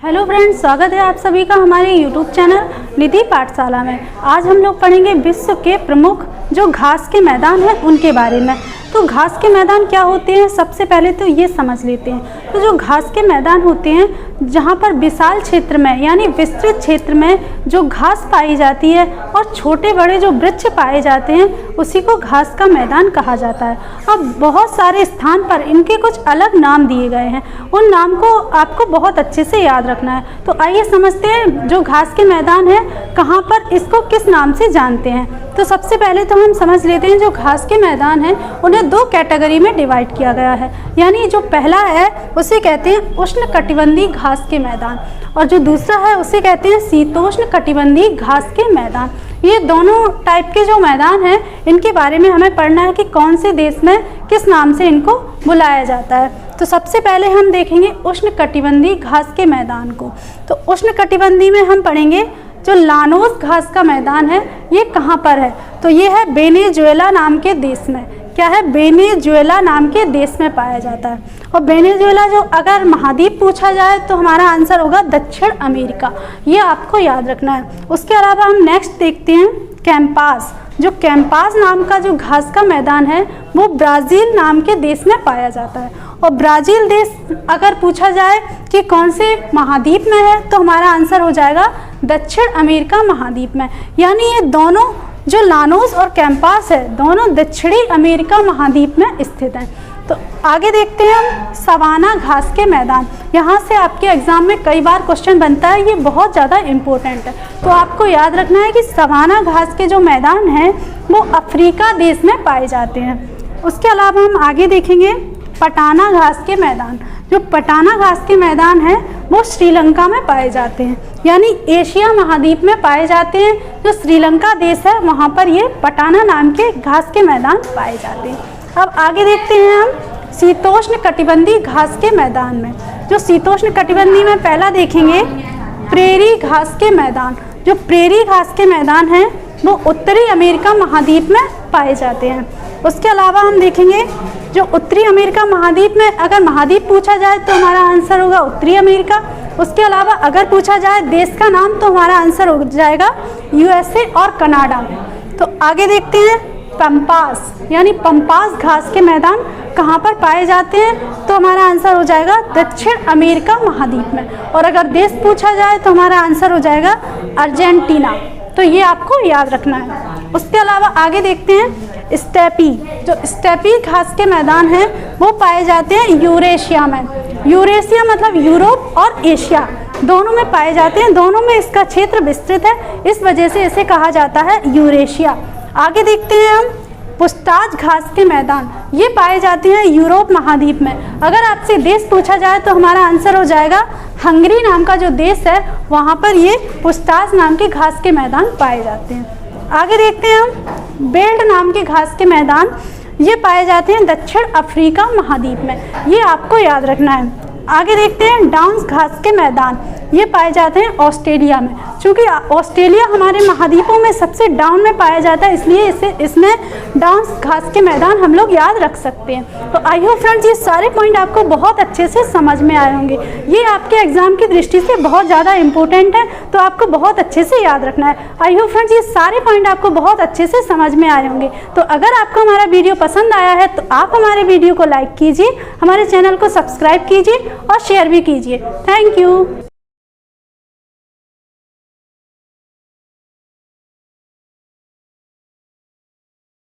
Hello friends, स्वागत है आप सभी का हमारे यूट्यूब चैनल निधि पाठशाला में। आज हम लोग पढ़ेंगे विश्व के प्रमुख जो घास के मैदान हैं उनके बारे में। तो घास के मैदान क्या होते हैं, सबसे पहले तो ये समझ लेते हैं। तो जो घास के मैदान होते हैं जहाँ पर विशाल क्षेत्र में यानी विस्तृत क्षेत्र में जो घास पाई जाती है और छोटे बड़े जो वृक्ष पाए जाते हैं उसी को घास का मैदान कहा जाता है। अब बहुत सारे स्थान पर इनके कुछ अलग नाम दिए गए हैं, उन नाम को आपको बहुत अच्छे से याद रखना है। तो आइए समझते हैं जो घास के मैदान है कहाँ पर इसको किस नाम से जानते हैं। तो सबसे पहले तो हम समझ लेते हैं जो घास के मैदान हैं उन्हें दो कैटेगरी में डिवाइड किया गया है। यानी जो पहला है उसे कहते हैं उष्णकटिबंधीय घास के मैदान और जो दूसरा है उसे कहते हैं शीतोष्ण कटिबंधीय घास के मैदान। ये दोनों टाइप के जो मैदान हैं इनके बारे में हमें पढ़ना है कि कौन से देश में किस नाम से इनको बुलाया जाता है। तो सबसे पहले हम देखेंगे उष्णकटिबंधीय घास के मैदान को। तो उष्णकटिबंधीय में हम पढ़ेंगे जो लानोस घास का मैदान है ये कहाँ पर है। तो ये है वेनेजुएला नाम के देश में। क्या है? वेनेजुएला नाम के देश में पाया जाता है। और वेनेजुएला जो अगर महाद्वीप पूछा जाए तो हमारा आंसर होगा दक्षिण अमेरिका, ये आपको याद रखना है। उसके अलावा हम नेक्स्ट देखते हैं कैंपास। जो कैंपास नाम का जो घास का मैदान है वो ब्राज़ील नाम के देश में पाया जाता है। और ब्राज़ील देश अगर पूछा जाए कि कौन से महाद्वीप में है तो हमारा आंसर हो जाएगा दक्षिण अमेरिका महाद्वीप में। यानी ये दोनों जो लानोस और कैंपास है दोनों दक्षिणी अमेरिका महाद्वीप में स्थित हैं। तो आगे देखते हैं हम सवाना घास के मैदान। यहाँ से आपके एग्जाम में कई बार क्वेश्चन बनता है, ये बहुत ज़्यादा इम्पोर्टेंट है। तो आपको याद रखना है कि सवाना घास के जो मैदान हैं वो अफ्रीका देश में पाए जाते हैं। उसके अलावा हम आगे देखेंगे पटाना घास के मैदान। जो पटाना घास के मैदान हैं वो श्रीलंका में पाए जाते हैं, यानी एशिया महाद्वीप में पाए जाते हैं। जो श्रीलंका देश है वहाँ पर ये पटाना नाम के घास के मैदान पाए जाते हैं। अब आगे देखते हैं हम शीतोष्ण कटिबंधीय घास के मैदान में। जो शीतोष्ण कटिबंधीय में पहला देखेंगे प्रेरी घास के मैदान। जो प्रेरी घास के मैदान हैं वो उत्तरी अमेरिका महाद्वीप में पाए जाते हैं। उसके अलावा हम देखेंगे जो उत्तरी अमेरिका महाद्वीप में अगर महाद्वीप पूछा जाए तो हमारा आंसर होगा उत्तरी अमेरिका। उसके अलावा अगर पूछा जाए देश का नाम तो हमारा आंसर हो जाएगा यूएसए और कनाडा। तो आगे देखते हैं पंपास, यानी पंपास घास के मैदान कहाँ पर पाए जाते हैं तो हमारा आंसर हो जाएगा दक्षिण अमेरिका महाद्वीप में। और अगर देश पूछा जाए तो हमारा आंसर हो जाएगा अर्जेंटीना। तो ये आपको याद रखना है। उसके अलावा आगे देखते हैं स्टेपी। जो स्टेपी घास के मैदान हैं वो पाए जाते हैं यूरेशिया में। यूरेशिया मतलब यूरोप और एशिया दोनों में पाए जाते हैं, दोनों में इसका क्षेत्र विस्तृत है, इस वजह से इसे कहा जाता है यूरेशिया। आगे देखते हैं हम पुस्ताज घास के मैदान। ये पाए जाते हैं यूरोप महाद्वीप में। अगर आपसे देश पूछा जाए तो हमारा आंसर हो जाएगा हंगरी नाम का जो देश है वहाँ पर ये पुस्ताज नाम के घास के मैदान पाए जाते हैं। आगे देखते हैं हम बेल्ट नाम के घास के मैदान। ये पाए जाते हैं दक्षिण अफ्रीका महाद्वीप में, ये आपको याद रखना है। आगे देखते हैं डाउन्स घास के मैदान। ये पाए जाते हैं ऑस्ट्रेलिया में। चूँकि ऑस्ट्रेलिया हमारे महाद्वीपों में सबसे डाउन में पाया जाता है इसलिए इसमें डाउन्स घास के मैदान हम लोग याद रख सकते हैं। तो आई होप फ्रेंड्स ये सारे पॉइंट आपको बहुत अच्छे से समझ में आए होंगे। ये आपके एग्जाम की दृष्टि से बहुत ज़्यादा इंपॉर्टेंट है, तो आपको बहुत अच्छे से याद रखना है। आई होप फ्रेंड्स ये सारे पॉइंट आपको बहुत अच्छे से समझ में आए होंगे। तो अगर आपको हमारा वीडियो पसंद आया है तो आप हमारे वीडियो को लाइक कीजिए, हमारे चैनल को सब्सक्राइब कीजिए और शेयर भी कीजिए। Thank you.